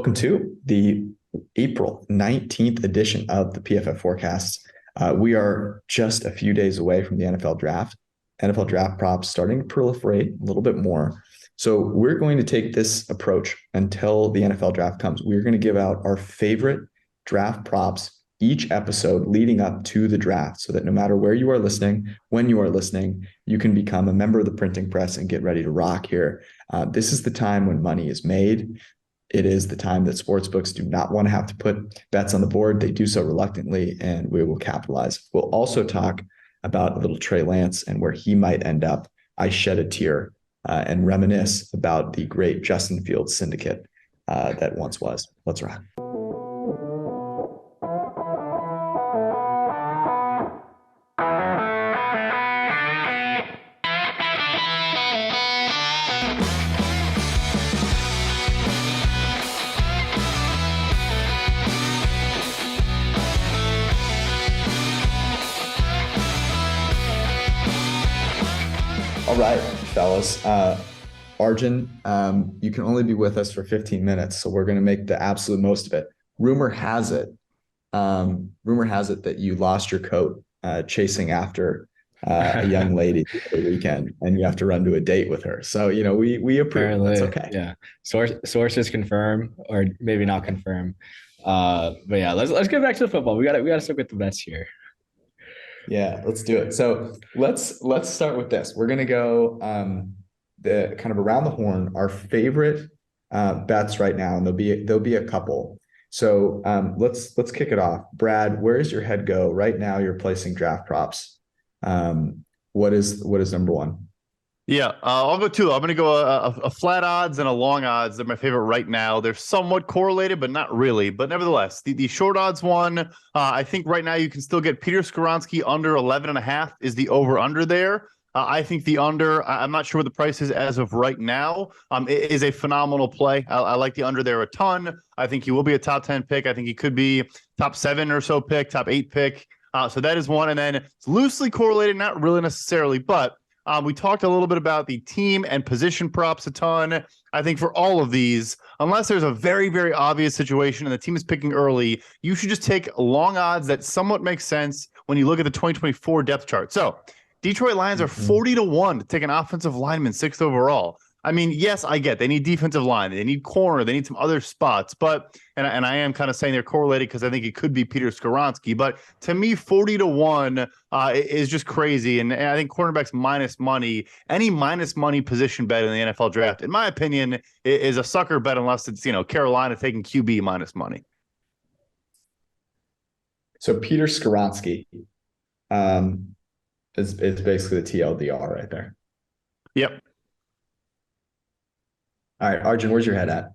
Welcome to the April 19th edition of the PFF Forecasts. We are just a few days away from the NFL draft. NFL draft props starting to proliferate a little bit more. So we're going to take this approach until the NFL draft comes. We're going to give out our favorite draft props each episode leading up to the draft so that no matter where you are listening, when you are listening, you can become a member of the printing press and get ready to rock here. This is the time when money is made. It is the time that sportsbooks do not want to have to put bets on the board. They do so reluctantly, and we will capitalize. We'll also talk about a little Trey Lance and where he might end up. I shed a tear and reminisce about the great Justin Fields syndicate that once was. Let's rock. All right, fellas. Arjun, you can only be with us for 15 minutes, so we're going to make the absolute most of it. Rumor has it that you lost your coat chasing after a young lady the weekend, and you have to run to a date with her. So, we approve. Apparently, that's okay. Yeah. Sources confirm, or maybe not confirm. But yeah, let's get back to the football. We gotta stick with the bets here. Yeah, let's do it. So let's start with this. We're gonna go the kind of around the horn, our favorite bets right now, and there'll be a couple. So let's kick it off. Brad, where does your head go right now? You're placing draft props. What is number one? Yeah, I'll go two. I'm going to go a flat odds and a long odds. They're my favorite right now. They're somewhat correlated, but not really. But nevertheless, the short odds one, I think right now you can still get Peter Skoronski under 11.5 is the over-under there. I think the under, I'm not sure what the price is as of right now. It is a phenomenal play. I like the under there a ton. I think he will be a top 10 pick. I think he could be top 7 or so pick, top 8 pick. So that is one. And then it's loosely correlated, not really necessarily, but we talked a little bit about the team and position props a ton. I think for all of these, unless there's a very, very obvious situation and the team is picking early, you should just take long odds that somewhat make sense when you look at the 2024 depth chart. So Detroit Lions are 40-1 to take an offensive lineman 6th overall. I mean, yes, I get they need defensive line, they need corner, they need some other spots, but and I am kind of saying they're correlated because I think it could be Peter Skoronski, but to me, 40-1 is just crazy, and I think cornerbacks minus money, any minus money position bet in the NFL draft, in my opinion, is a sucker bet unless it's Carolina taking QB minus money. So Peter Skoronski is basically the TLDR right there. Yep. All right, Arjun, where's your head at?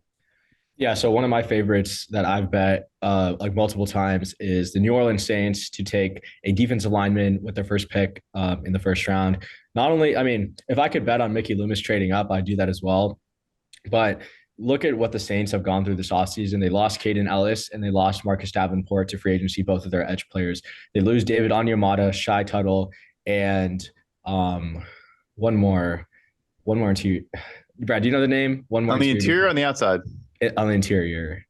Yeah, so one of my favorites that I've bet like multiple times is the New Orleans Saints to take a defensive lineman with their first pick in the first round. Not only, I mean, if I could bet on Mickey Loomis trading up, I'd do that as well. But look at what the Saints have gone through this offseason. They lost Caden Ellis and they lost Marcus Davenport to free agency, both of their edge players. They lose David Onyemata, Shai Tuttle, and one more into Brad, do you know the name? One more on the interior or on the outside? On the interior.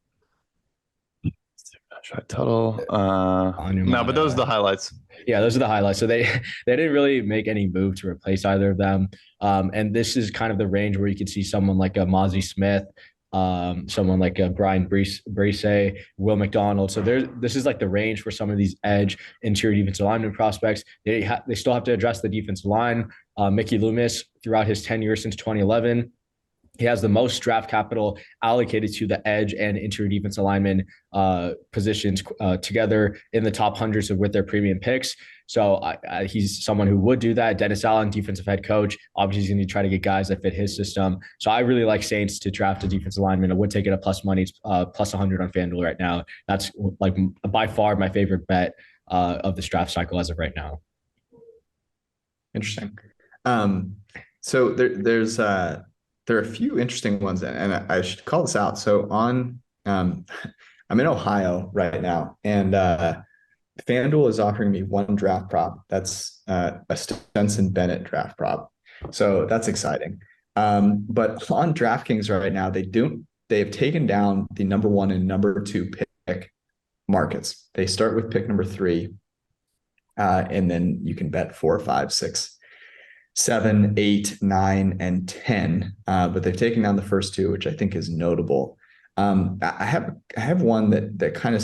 Tuttle. No, but those are the highlights. Yeah, those are the highlights. So they didn't really make any move to replace either of them. And this is kind of the range where you could see someone like a Mozzie Smith, someone like a Brian Brise, Will McDonald. So this is like the range for some of these edge interior defensive lineman prospects. They still have to address the defensive line. Mickey Loomis, throughout his tenure since 2011, he has the most draft capital allocated to the edge and interior defensive lineman positions together in the top hundreds with their premium picks. So he's someone who would do that. Dennis Allen, defensive head coach, obviously he's going to try to get guys that fit his system. So I really like Saints to draft a defensive lineman. I would take it at plus money. It's plus 100 on FanDuel right now. That's like by far my favorite bet of this draft cycle as of right now. Interesting. So there are a few interesting ones, and I should call this out. So I'm in Ohio right now, and FanDuel is offering me one draft prop. That's a Stenson Bennett draft prop. So that's exciting. But on DraftKings right now, they they have taken down the number 1 and number 2 pick markets. They start with pick number 3, and then you can bet 4, 5, 6, 7, 8, 9, and 10. But they've taken down the first 2, which I think is notable. I have one that kind of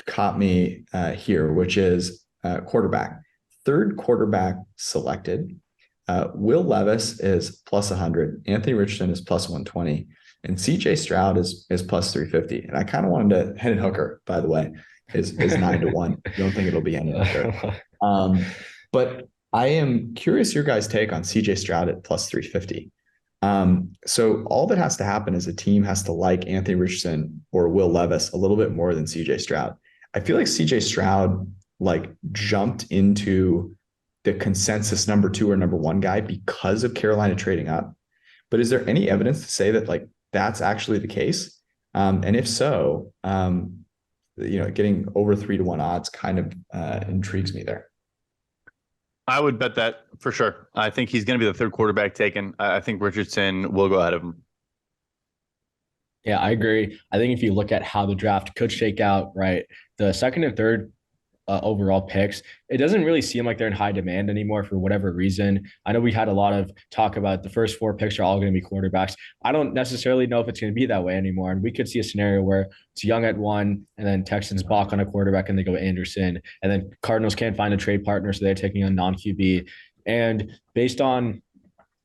caught me here, which is quarterback. Third quarterback selected. Will Levis is plus 100. Anthony Richardson is plus 120. And CJ Stroud is plus 350. And I kind of wanted to, Hendon Hooker, by the way, is 9-1. I don't think it'll be Hendon Hooker. But I am curious your guys' take on CJ Stroud at plus 350. So all that has to happen is a team has to like Anthony Richardson or Will Levis a little bit more than CJ Stroud. I feel like CJ Stroud like jumped into the consensus number 2 or number 1 guy because of Carolina trading up. But is there any evidence to say that like that's actually the case? And if so, getting over 3-1 odds kind of intrigues me there. I would bet that for sure. I think he's going to be the third quarterback taken. I think Richardson will go ahead of him. Yeah, I agree. I think if you look at how the draft could shake out, right, the second and third overall picks, it doesn't really seem like they're in high demand anymore for whatever reason. I know we had a lot of talk about the first 4 picks are all going to be quarterbacks. I don't necessarily know if it's going to be that way anymore. And we could see a scenario where it's Young at 1, and then Texans balk on a quarterback and they go Anderson, and then Cardinals can't find a trade partner, so they're taking a non-QB. And based on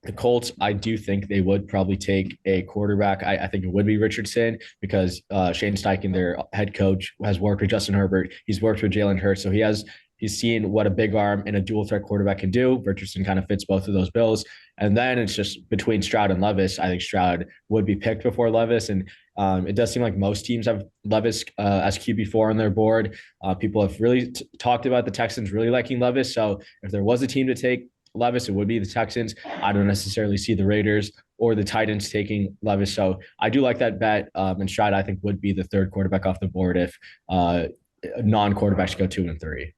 the Colts, I do think they would probably take a quarterback. I think it would be Richardson because Shane Steichen, their head coach, has worked with Justin Herbert. He's worked with Jalen Hurts. So he's seen what a big arm and a dual threat quarterback can do. Richardson kind of fits both of those bills. And then it's just between Stroud and Levis. I think Stroud would be picked before Levis. And it does seem like most teams have Levis as QB4 on their board. People have really talked about the Texans really liking Levis. So if there was a team to take Levis, it would be the Texans. I don't necessarily see the Raiders or the Titans taking Levis. So I do like that bet. And Stroud, I think, would be the third quarterback off the board if non-quarterbacks go 2 and 3.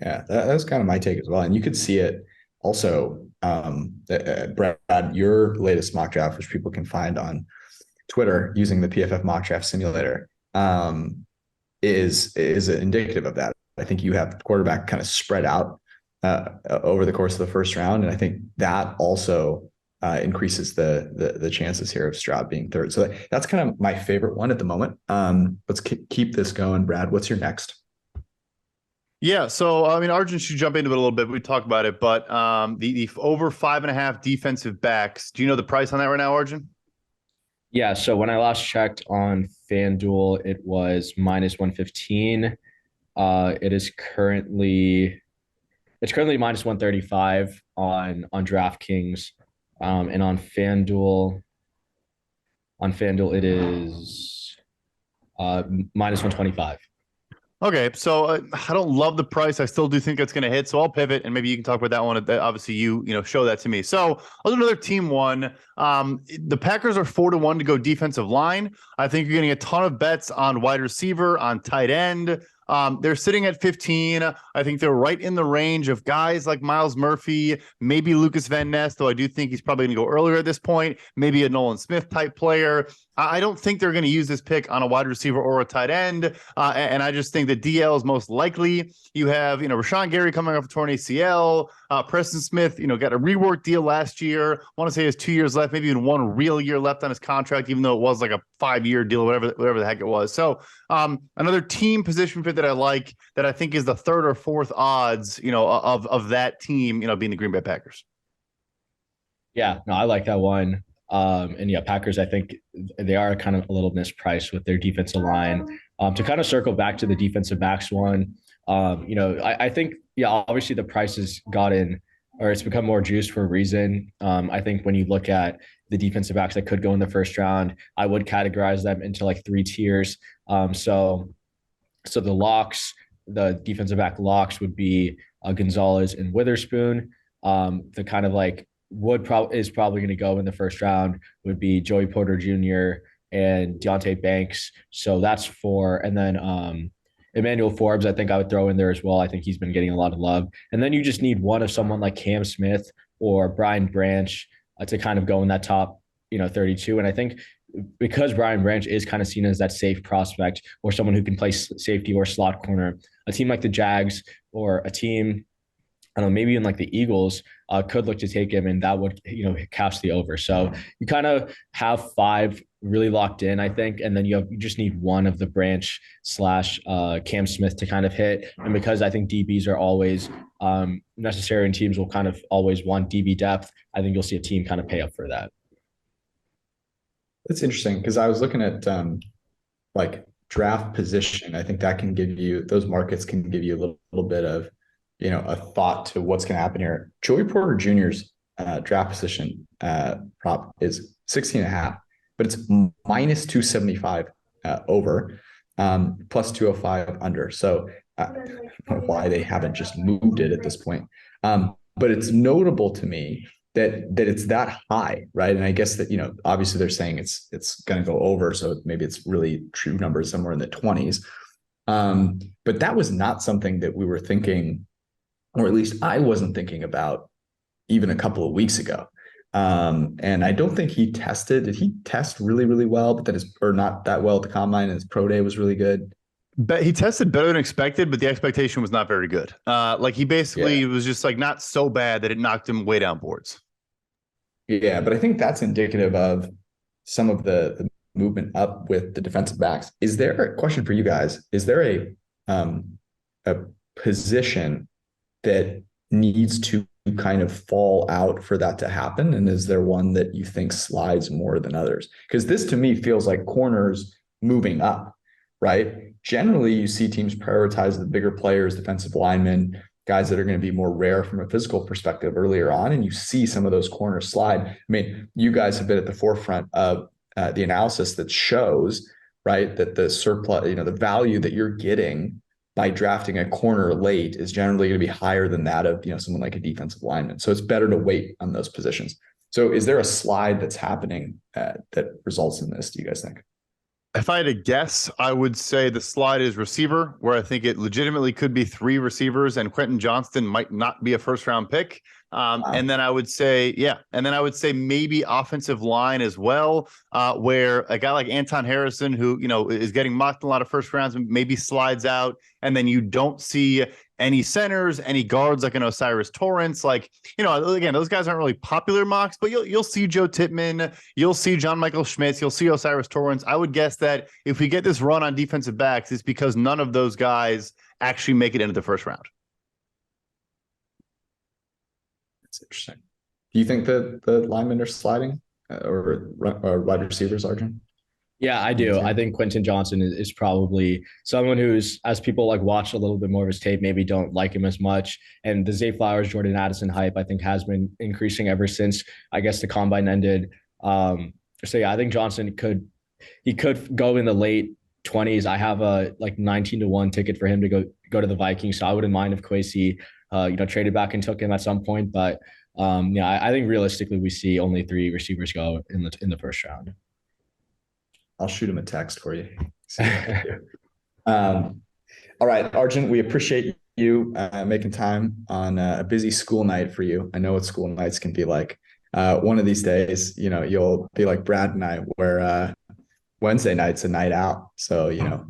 Yeah, that's kind of my take as well. And you could see it also, Brad, your latest mock draft, which people can find on Twitter using the PFF mock draft simulator, is indicative of that. I think you have quarterback kind of spread out over the course of the first round. And I think that also increases the chances here of Stroud being third. So that's kind of my favorite one at the moment. Let's keep this going. Brad, what's your next? Yeah, so I mean, Arjun should jump into it a little bit. We talked about it, but the over 5.5 defensive backs. Do you know the price on that right now, Arjun? Yeah, so when I last checked on FanDuel, it was minus 115. It's currently minus 135 on DraftKings, and on FanDuel it is minus 125. Okay, so I don't love the price. I still do think it's going to hit. So I'll pivot, and maybe you can talk about that one. Obviously, you show that to me. So I'll do another team one. The Packers are 4-1 to go defensive line. I think you're getting a ton of bets on wide receiver, on tight end. They're sitting at 15. I think they're right in the range of guys like Myles Murphy, maybe Lucas Van Ness, though I do think he's probably going to go earlier at this point, maybe a Nolan Smith type player. I don't think they're going to use this pick on a wide receiver or a tight end. And I just think that DL is most likely. You have, Rashawn Gary coming off a torn ACL. Preston Smith, got a rework deal last year. I want to say he has 2 years left, maybe even 1 real year left on his contract, even though it was like a 5-year deal, whatever the heck it was. So another team position fit that I like, that I think is the third or fourth odds, of that team, being the Green Bay Packers. Yeah, no, I like that one. And yeah, Packers, I think they are kind of a little mispriced with their defensive line. To kind of circle back to the defensive backs one, I think, yeah, obviously the price has gotten, or it's become more juiced for a reason. I think when you look at the defensive backs that could go in the first round, I would categorize them into like 3 tiers. So the locks, the defensive back locks would be Gonzalez and Witherspoon. The kind of like is probably going to go in the first round would be Joey Porter Jr. and Deontay Banks. So that's 4. And then Emmanuel Forbes, I think I would throw in there as well. I think he's been getting a lot of love. And then you just need one of someone like Cam Smith or Brian Branch to kind of go in that top, 32. And I think because Brian Branch is kind of seen as that safe prospect or someone who can play safety or slot corner, a team like the Jags or a team, I don't know, maybe even like the Eagles could look to take him, and that would, cash the over. So you kind of have five really locked in, I think, and then you just need one of the Branch slash Cam Smith to kind of hit. And because I think DBs are always necessary and teams will kind of always want DB depth, I think you'll see a team kind of pay up for that. It's interesting because I was looking at like draft position. I think that can give you, those markets can give you a little bit of, a thought to what's going to happen here. Joey Porter Jr.'s draft position prop is 16.5, but it's minus 275 over, plus 205 under. So I don't know why they haven't just moved it at this point. But it's notable to me that it's that high, right? And I guess that, obviously they're saying it's going to go over. So maybe it's really true numbers somewhere in the 20s. But that was not something that we were thinking, or at least I wasn't thinking about even a couple of weeks ago. And I don't think did he test really, really well, but or not that well at the combine, and his pro day was really good. But he tested better than expected, but the expectation was not very good. He basically was just like not so bad that it knocked him way down boards. Yeah, but I think that's indicative of some of the movement up with the defensive backs. Is there a question for you guys? Is there a position that needs to kind of fall out for that to happen? And is there one that you think slides more than others? Because this to me feels like corners moving up, right? Generally, you see teams prioritize the bigger players, defensive linemen, guys that are going to be more rare from a physical perspective earlier on. And you see some of those corners slide. I mean, you guys have been at the forefront of the analysis that shows, right, that the surplus, the value that you're getting by drafting a corner late is generally going to be higher than that of, someone like a defensive lineman. So it's better to wait on those positions. So is there a slide that's happening that results in this, do you guys think? If I had to guess, I would say the slide is receiver, where I think it legitimately could be three receivers, and Quentin Johnston might not be a first-round pick. Wow. And then I would say, maybe offensive line as well, where a guy like Anton Harrison, who, is getting mocked in a lot of first rounds, maybe slides out, and then you don't see any centers, any guards like an Osiris Torrance. Again, those guys aren't really popular mocks, but you'll see Joe Tippmann, you'll see John Michael Schmitz, you'll see Osiris Torrance. I would guess that if we get this run on defensive backs, it's because none of those guys actually make it into the first round. That's interesting. Do you think that the linemen are sliding or wide receivers, Arjun? Yeah, I do. I think Quentin Johnson is probably someone who's, as people watch a little bit more of his tape, maybe don't like him as much. And the Zay Flowers, Jordan Addison hype, I think, has been increasing ever since, I guess, the combine ended. I think Johnson could go in the late 20s. I have a 19-1 ticket for him to go to the Vikings. So I wouldn't mind if Kwesi, traded back and took him at some point. But I think realistically we see only three receivers go in the first round. I'll shoot him a text for you. All right, Arjun, we appreciate you making time on a busy school night for you. I know what school nights can be like. One of these days, you'll be like Brad and I, where Wednesday night's a night out. So, yeah.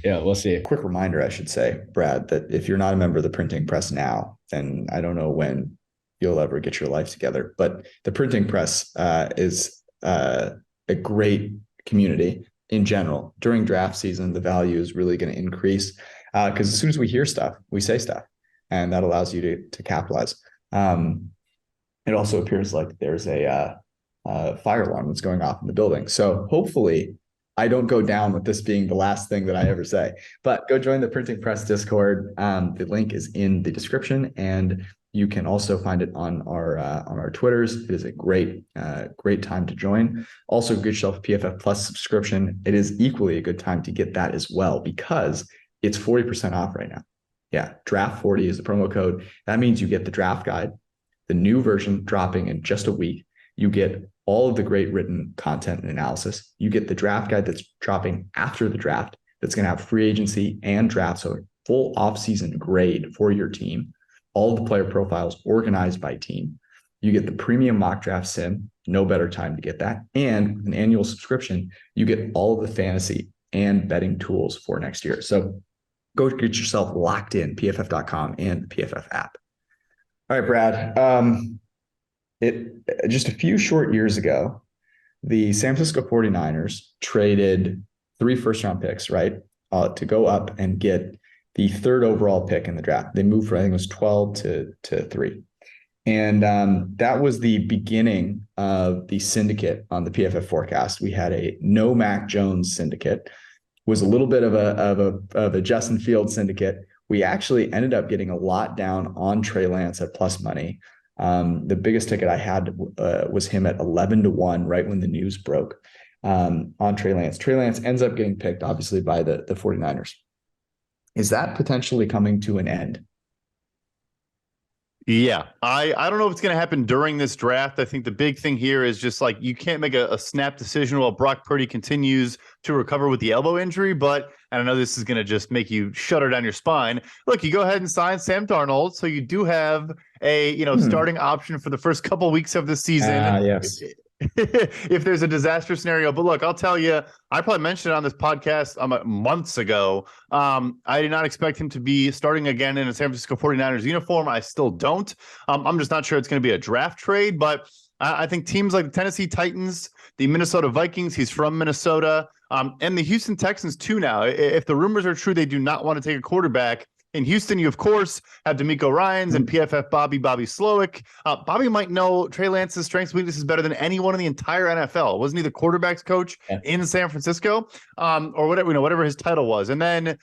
Yeah, we'll see. Quick reminder, I should say, Brad, that if you're not a member of the printing press now, then I don't know when you'll ever get your life together. But the printing press is a great community in general. During draft season, the value is really going to increase because as soon as we hear stuff, we say stuff, and that allows you to capitalize. It also appears like there's a fire alarm that's going off in the building. So hopefully I don't go down with this being the last thing that I ever say, but go join the Printing Press Discord. The link is in the description, and you can also find it on our Twitters. It is a great time to join. Also, get yourself a PFF Plus subscription. It is equally a good time to get that as well because it's 40% off right now. Yeah, Draft 40 is the promo code. That means you get the draft guide, the new version dropping in just a week. You get all of the great written content and analysis. You get the draft guide that's dropping after the draft. That's going to have free agency and draft, so a full off-season grade for your team. All of the player profiles organized by team. You get the premium mock draft sim, no better time to get that. And with an annual subscription, you get all of the fantasy and betting tools for next year. So go get yourself locked in, pff.com and the PFF app. All right, Brad. It just a few short years ago, the San Francisco 49ers traded 3 first-round picks, right, to go up and get the 3rd overall pick in the draft. They moved from, I think it was 12 to 3. And that was the beginning of the syndicate on the PFF forecast. We had a no Mac Jones syndicate, was a little bit of a Justin Fields syndicate. We actually ended up getting a lot down on Trey Lance at plus money. The biggest ticket I had was him at 11-1 right when the news broke on Trey Lance. Trey Lance ends up getting picked, obviously, by the 49ers. Is that potentially coming to an end? Yeah, I don't know if it's going to happen during this draft. I think the big thing here is just like you can't make a snap decision while Brock Purdy continues to recover with the elbow injury. But and I know this is going to just make you shudder down your spine. Look, you go ahead and sign Sam Darnold, so you do have a starting option for the first couple of weeks of the season. Yes. If there's a disaster scenario. But look, I'll tell you, I probably mentioned it on this podcast months ago. I did not expect him to be starting again in a San Francisco 49ers uniform. I still don't. I'm just not sure it's going to be a draft trade, but I think teams like the Tennessee Titans, the Minnesota Vikings, he's from Minnesota, and the Houston Texans too now. If the rumors are true, they do not want to take a quarterback. In Houston, you, of course, have DeMeco Ryans and PFF Bobby Slowick. Bobby might know Trey Lance's strengths and weaknesses better than anyone in the entire NFL. Wasn't he the quarterback's coach in San Francisco? Or whatever his title was. And then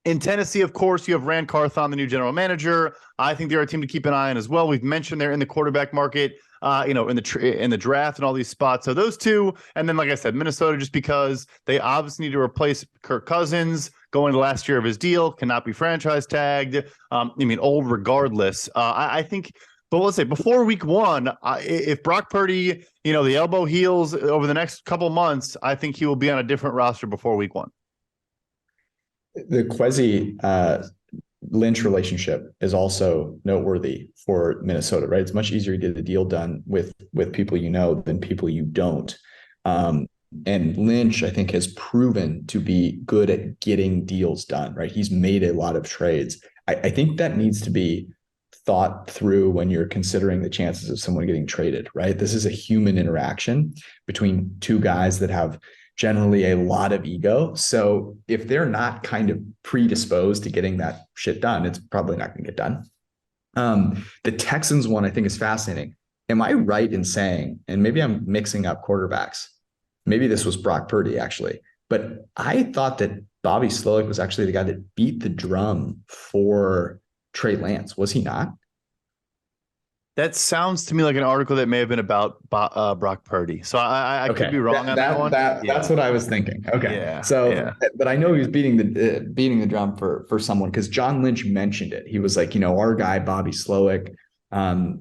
in Tennessee, of course, you have Rand Carthon, the new general manager. I think they're a team to keep an eye on as well. We've mentioned they're in the quarterback market, in the draft and all these spots. So those two, and then like I said, Minnesota, just because they obviously need to replace Kirk Cousins going to the last year of his deal, cannot be franchise tagged. Old regardless. I think. But let's say before week 1, if Brock Purdy, the elbow heals over the next couple months, I think he will be on a different roster before week 1. The Kwesi Lynch relationship is also noteworthy for Minnesota, right? It's much easier to get a deal done with people than people you don't. And Lynch, I think, has proven to be good at getting deals done, right? He's made a lot of trades. I think that needs to be thought through when you're considering the chances of someone getting traded, right? This is a human interaction between two guys that have generally a lot of ego. So if they're not kind of predisposed to getting that shit done, it's probably not going to get done. The Texans one I think is fascinating. Am I right in saying, and maybe I'm mixing up quarterbacks, maybe this was Brock Purdy actually, but I thought that Bobby Slowick was actually the guy that beat the drum for Trey Lance. Was he not? That sounds to me like an article that may have been about Brock Purdy. So I could be wrong on that one. That's what I was thinking. Okay. Yeah. So, but I know he was beating the drum for someone because John Lynch mentioned it. He was like, our guy, Bobby Slowick,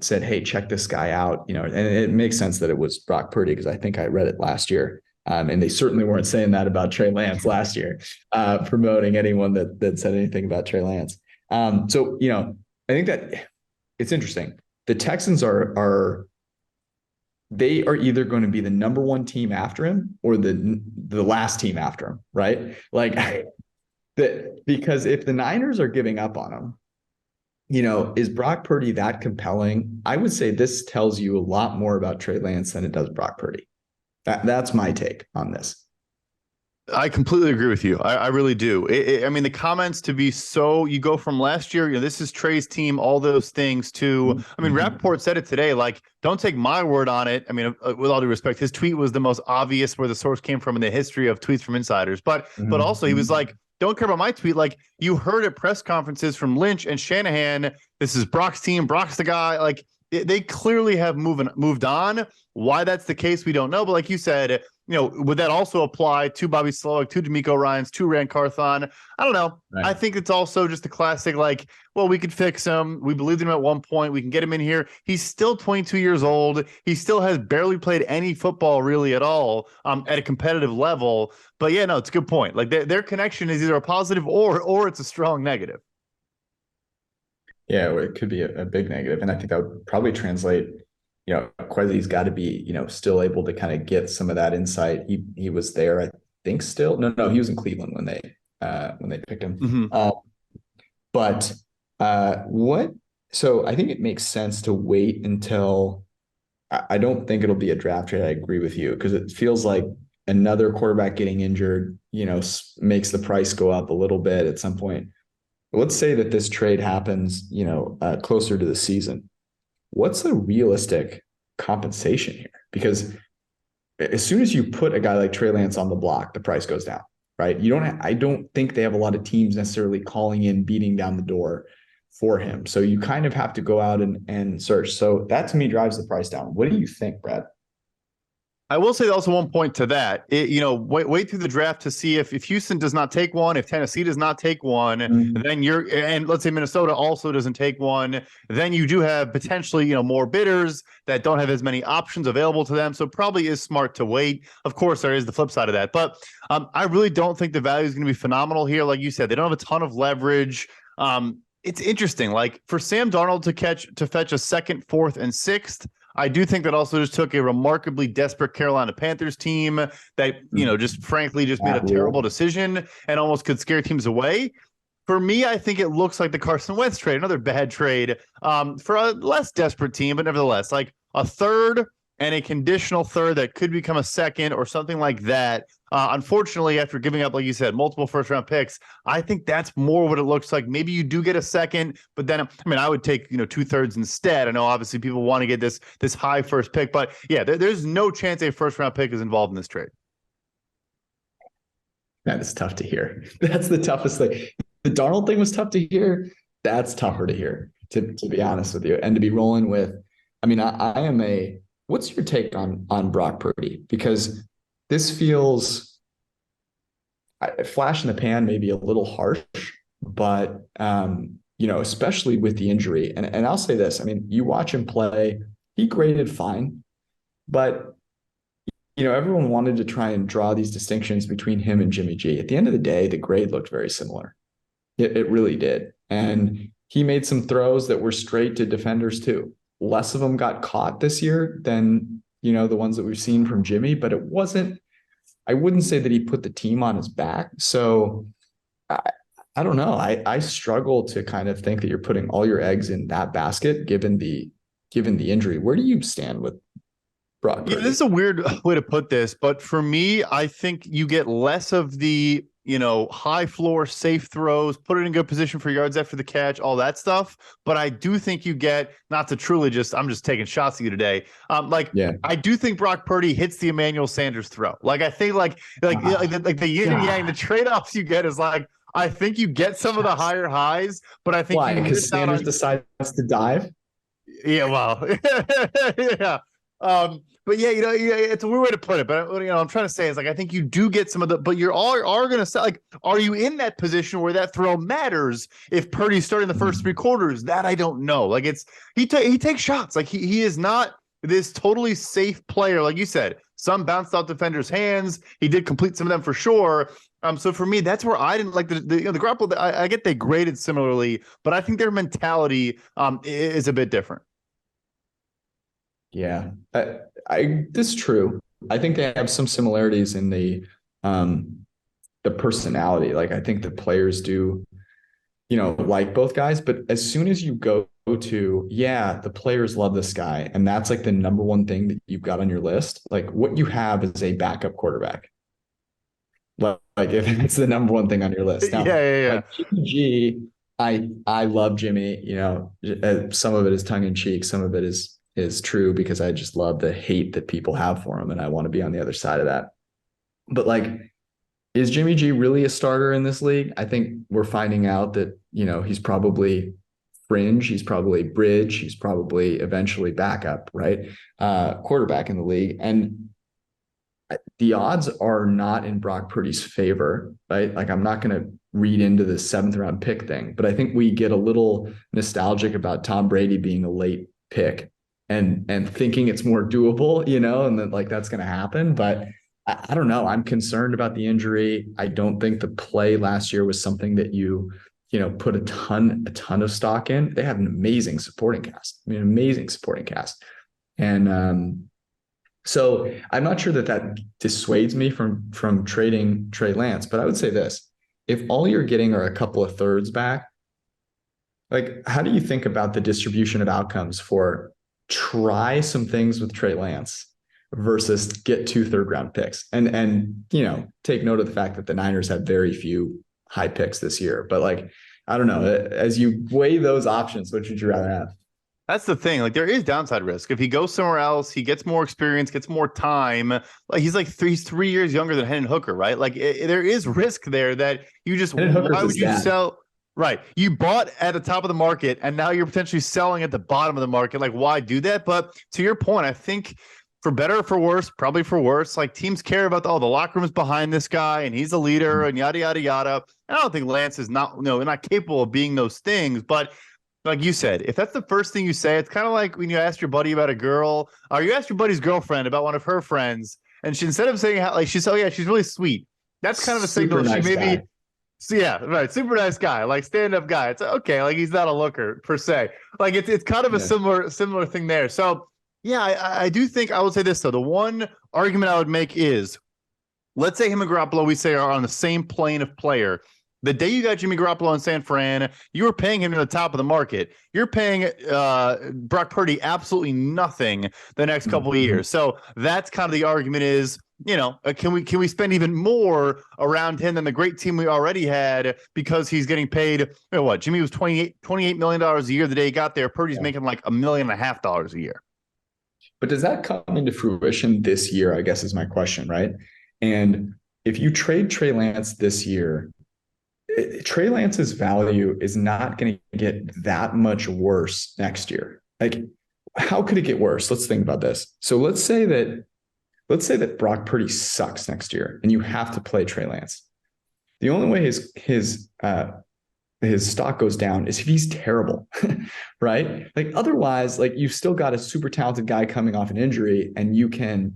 said, hey, check this guy out. And it makes sense that it was Brock Purdy because I think I read it last year. And they certainly weren't saying that about Trey Lance last year, promoting anyone that said anything about Trey Lance. So, I think that it's interesting. The Texans are either going to be the number one team after him or the last team after him, right? Because if the Niners are giving up on him, is Brock Purdy that compelling? I would say this tells you a lot more about Trey Lance than it does Brock Purdy. That's my take on this. I completely agree with you. I really do. The comments to be so, you go from last year, this is Trey's team, all those things to, Rappaport said it today, don't take my word on it. With all due respect, his tweet was the most obvious where the source came from in the history of tweets from insiders. But also he was like, don't care about my tweet. You heard at press conferences from Lynch and Shanahan, this is Brock's team. Brock's the guy. They clearly have moved on. Why that's the case, we don't know. But like you said, would that also apply to Bobby Slowick, to DeMeco Ryans, to Rand Carthon? I don't know. Right. I think it's also just a classic, we could fix him. We believed in him at one point. We can get him in here. He's still 22 years old. He still has barely played any football really at all at a competitive level. But yeah, no, it's a good point. Their connection is either a positive or it's a strong negative. Yeah, it could be a big negative. And I think that would probably translate Quasi's got to be, still able to kind of get some of that insight. He was there, I think still. No, he was in Cleveland when they picked him. Mm-hmm. But what? So I think it makes sense to wait until. I don't think it'll be a draft trade. I agree with you because it feels like another quarterback getting injured, makes the price go up a little bit at some point. But let's say that this trade happens, closer to the season. What's the realistic compensation here? Because as soon as you put a guy like Trey Lance on the block, the price goes down, right? I don't think they have a lot of teams necessarily calling in, beating down the door for him. So you kind of have to go out and search. So that to me drives the price down. What do you think, Brad? I will say also one point to that. Wait through the draft to see if Houston does not take one, if Tennessee does not take one, then and let's say Minnesota also doesn't take one, then you do have potentially, more bidders that don't have as many options available to them. So probably is smart to wait. Of course, there is the flip side of that, but I really don't think the value is going to be phenomenal here. Like you said, they don't have a ton of leverage. It's interesting. Like for Sam Darnold to fetch a second, fourth, and sixth, I do think that also just took a remarkably desperate Carolina Panthers team that, just frankly just made a terrible decision and almost could scare teams away. For me, I think it looks like the Carson Wentz trade, another bad trade for a less desperate team, but nevertheless, like a third and a conditional third that could become a second or something like that. Unfortunately, after giving up, like you said, multiple first-round picks, I think that's more what it looks like. Maybe you do get a second, but then, I would take, 2/3 instead. I know obviously people want to get this high first pick, but yeah, there's no chance a first-round pick is involved in this trade. That is tough to hear. That's the toughest thing. The Darnold thing was tough to hear. That's tougher to hear, to be honest with you, and to be rolling with. I am a. What's your take on Brock Purdy? Because this feels flash in the pan, maybe a little harsh, but especially with the injury. And I'll say this: you watch him play, he graded fine, but everyone wanted to try and draw these distinctions between him and Jimmy G. At the end of the day, the grade looked very similar. It really did, and he made some throws that were straight to defenders too. Less of them got caught this year than, the ones that we've seen from Jimmy, but I wouldn't say that he put the team on his back. So I don't know. I struggle to kind of think that you're putting all your eggs in that basket, given the injury. Where do you stand with Brock Purdy? Yeah, this is a weird way to put this, but for me, I think you get less of the high floor, safe throws, put it in good position for yards after the catch, all that stuff. But I do think you get, not to truly I'm just taking shots at you today. I do think Brock Purdy hits the Emmanuel Sanders throw. Like, I think like the yin and yang, the trade-offs you get is like, I think you get some of the higher highs, but I think why? Because Sanders decides to dive? Yeah, well, yeah. But yeah, it's a weird way to put it, but I'm trying to say is like, I think you do get some of the, but you're all going to say, like, are you in that position where that throw matters if Purdy's starting the first three quarters? That I don't know. Like he takes shots. Like he is not this totally safe player. Like you said, some bounced off defenders' hands. He did complete some of them for sure. So for me, that's where I didn't like the grapple. I get they graded similarly, but I think their mentality is a bit different. Yeah, this is true. I think they have some similarities in the personality. Like, I think the players do, like both guys, but as soon as you go to, the players love this guy, and that's like the number one thing that you've got on your list, like what you have is a backup quarterback. Like if it's the number one thing on your list. Now, Like Jimmy G, I love Jimmy, some of it is tongue in cheek. Some of it is true because I just love the hate that people have for him, and I want to be on the other side of that. But like, is Jimmy G really a starter in this league? I think we're finding out that, he's probably fringe, he's probably bridge, he's probably eventually backup, right? Quarterback in the league. And the odds are not in Brock Purdy's favor, right? Like, I'm not going to read into the 7th round pick thing, but I think we get a little nostalgic about Tom Brady being a late pick and thinking it's more doable, and then like that's going to happen. But I don't know. I'm concerned about the injury. I don't think the play last year was something that you put a ton of stock in. They have an amazing supporting cast. Amazing supporting cast. And so I'm not sure that dissuades me from trading Trey Lance, but I would say this: if all you're getting are a couple of thirds back, like how do you think about the distribution of outcomes for try some things with Trey Lance versus get 2 third-round picks? And take note of the fact that the Niners have very few high picks this year. But like, I don't know, as you weigh those options, what would you rather have? That's the thing. Like there is downside risk. If he goes somewhere else, he gets more experience, gets more time. Like he's 3 years younger than Hendon Hooker, right? Like there is risk there that you just, why would you sell? Right. You bought at the top of the market and now you're potentially selling at the bottom of the market. Like why do that? But to your point, I think for better or for worse, probably for worse, like teams care about the locker room is behind this guy and he's a leader and yada, yada, yada. I don't think Lance is not capable of being those things, but like you said, if that's the first thing you say, it's kind of like when you ask your buddy about a girl, or you ask your buddy's girlfriend about one of her friends, and she, instead of saying how, like she's, oh yeah, she's really sweet. That's kind of a signal nice she maybe, guy. so yeah, right, super nice guy, like stand-up guy. It's okay, like he's not a looker per se. Like it's kind of a similar thing there. So yeah, I do think I would say this though. The one argument I would make is, let's say him and Garoppolo, we say, are on the same plane of player. The day you got Jimmy Garoppolo in San Fran, you were paying him to the top of the market. You're paying Brock Purdy absolutely nothing the next couple of years. So that's kind of the argument is, can we spend even more around him than the great team we already had because he's getting paid, what? Jimmy was $28 million a year the day he got there. Purdy's making like $1.5 million a year. But does that come into fruition this year, I guess is my question, right? And if you trade Trey Lance this year, Trey Lance's value is not going to get that much worse next year. Like, how could it get worse? Let's think about this. So let's say that Brock Purdy sucks next year and you have to play Trey Lance. The only way his stock goes down is if he's terrible, right? Like otherwise, like you've still got a super talented guy coming off an injury and you can,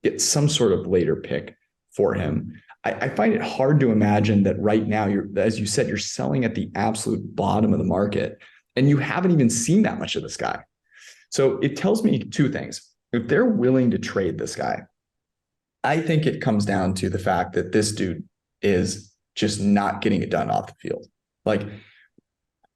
get some sort of later pick for him. I find it hard to imagine that right now as you said, you're selling at the absolute bottom of the market and you haven't even seen that much of this guy. So it tells me two things. If they're willing to trade this guy, I think it comes down to the fact that this dude is just not getting it done off the field. Like,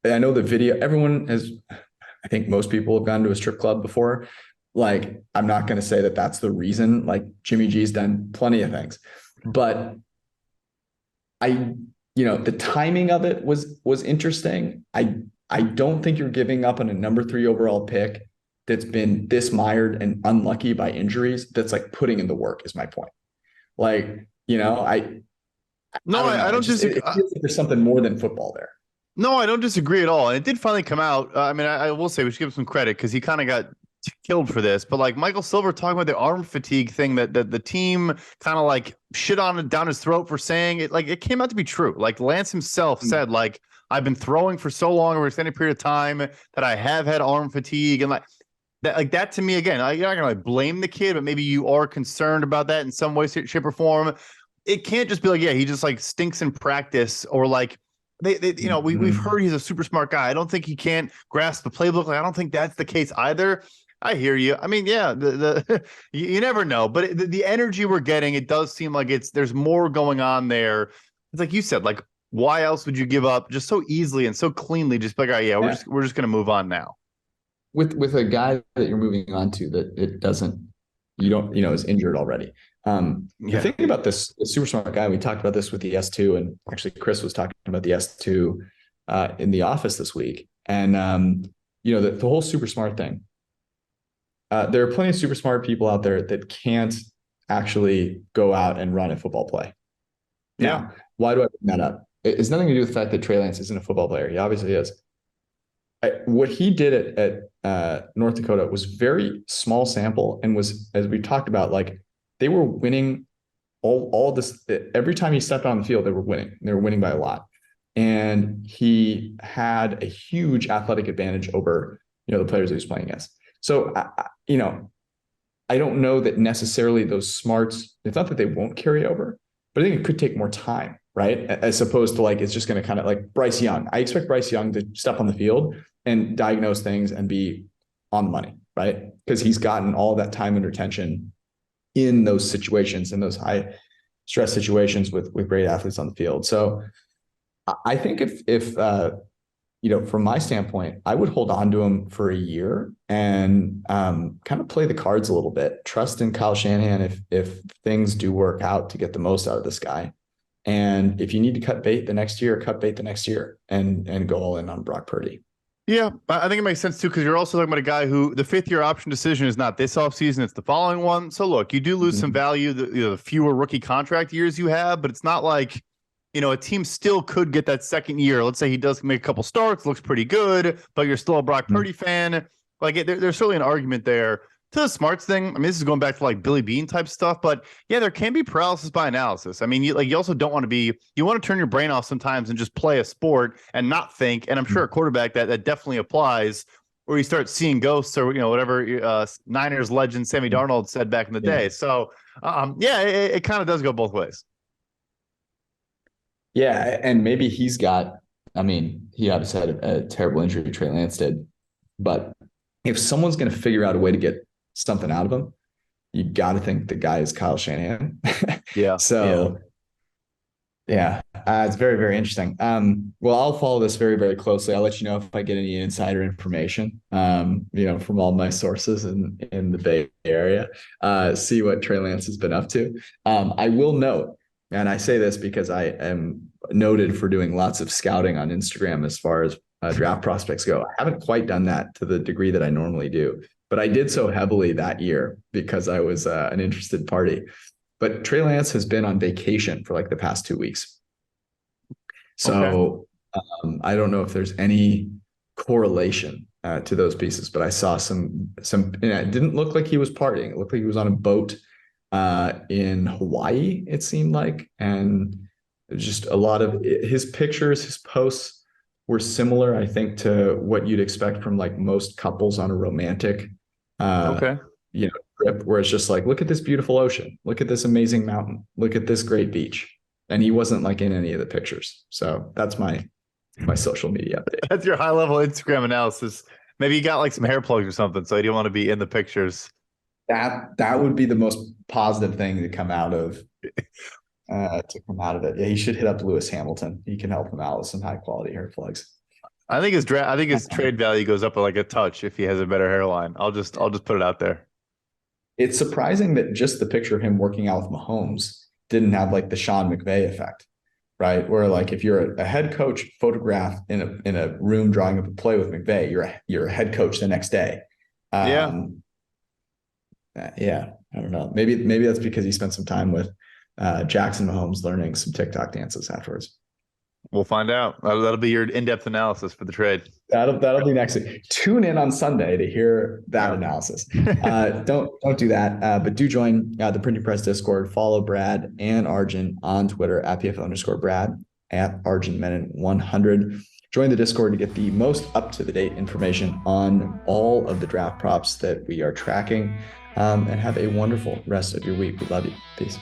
I know the video, I think most people have gone to a strip club before. Like, I'm not going to say that that's the reason. Like, Jimmy G's done plenty of things. But the timing of it was interesting. I don't think you're giving up on a number 3 overall pick that's been this mired and unlucky by injuries. That's like putting in the work is my point. Like, I don't disagree. It feels like there's something more than football there. No, I don't disagree at all. And it did finally come out. I will say we should give him some credit because he kind of got killed for this, but like Michael Silver talking about the arm fatigue thing that the team kind of like shit on it down his throat for saying it, like it came out to be true. Like Lance himself said, like, I've been throwing for so long over an extended period of time that I have had arm fatigue, and that to me, again, you're not gonna like blame the kid, but maybe you are concerned about that in some way, shape, or form. It can't just be like, yeah, he just like stinks in practice, or like we've heard he's a super smart guy. I don't think he can't grasp the playbook. Like, I don't think that's the case either. I hear you. I mean, yeah, you never know, but the energy we're getting, it does seem like there's more going on there. It's like you said, like, why else would you give up just so easily and so cleanly? Just like, oh yeah, we're just gonna move on now. With a guy that you're moving on to that is injured already. The thing about this super smart guy, we talked about this with the S2, and actually Chris was talking about the S2 in the office this week, and the whole super smart thing. There are plenty of super smart people out there that can't actually go out and run a football play. Yeah. Now, why do I bring that up? It's nothing to do with the fact that Trey Lance isn't a football player. He obviously is. What he did at North Dakota was very small sample and was, as we talked about, like they were winning all this. Every time he stepped on the field, they were winning. They were winning by a lot. And he had a huge athletic advantage over, the players he was playing against. So, I don't know that necessarily those smarts, it's not that they won't carry over, but I think it could take more time, right? As opposed to like, it's just going to kind of like Bryce Young. I expect Bryce Young to step on the field and diagnose things and be on the money, right? because he's gotten all that time and attention in those situations, in those high stress situations with great athletes on the field. So I think if from my standpoint, I would hold on to him for a year and kind of play the cards a little bit. Trust in Kyle Shanahan if things do work out to get the most out of this guy. And if you need to cut bait the next year, and go all in on Brock Purdy. Yeah, I think it makes sense too, because you're also talking about a guy who the 5th-year option decision is not this offseason, it's the following one. So look, you do lose some value, the fewer rookie contract years you have, but it's not like, a team still could get that second year. Let's say he does make a couple starts, looks pretty good, but you're still a Brock Purdy fan. Like there's certainly an argument there. To the smarts thing, I mean, this is going back to like Billy Beane type stuff, but yeah, there can be paralysis by analysis. I mean, you also don't want to you want to turn your brain off sometimes and just play a sport and not think. And I'm sure a quarterback that definitely applies, where you start seeing ghosts, or whatever Niners legend Sammy Darnold said back in the day. So it kind of does go both ways. Yeah, and maybe he obviously had a terrible injury, Trey Lance did, but if someone's going to figure out a way to get something out of him, you got to think the guy is Kyle Shanahan. Yeah. So it's very, very interesting. Well, I'll follow this very, very closely. I'll let you know if I get any insider information, from all my sources in the Bay Area, see what Trey Lance has been up to. I will note, and I say this because I am noted for doing lots of scouting on Instagram as far as draft prospects go. I haven't quite done that to the degree that I normally do, but I did so heavily that year because I was an interested party. But Trey Lance has been on vacation for like the past 2 weeks. So I don't know if there's any correlation to those pieces, but I saw some, it didn't look like he was partying. It looked like he was on a boat in Hawaii, it seemed like. And just a lot of his pictures, his posts were similar, I think, to what you'd expect from like most couples on a romantic trip, where it's just like, look at this beautiful ocean, look at this amazing mountain, look at this great beach. And he wasn't like in any of the pictures. So that's my social media update. That's your high level Instagram analysis. Maybe you got like some hair plugs or something, so you don't want to be in the pictures. That would be the most positive thing to come out of it. Yeah, you should hit up Lewis Hamilton. He can help him out with some high quality hair plugs. I think his trade value goes up like a touch if he has a better hairline. I'll just put it out there. It's surprising that just the picture of him working out with Mahomes didn't have like the Sean McVay effect, right? Where like if you're a head coach photographed in a room drawing up a play with McVay, you're a head coach the next day. I don't know. Maybe that's because he spent some time with Jackson Mahomes learning some TikTok dances afterwards. We'll find out. That'll be your in-depth analysis for the trade. That'll be next week. Tune in on Sunday to hear that analysis. Don't do that, but do join the Printing Press Discord. Follow Brad and Arjun on Twitter at @PFL_Brad, at Arjun Menon 100. Join the Discord to get the most up-to-the-date information on all of the draft props that we are tracking, and have a wonderful rest of your week. We love you. Peace.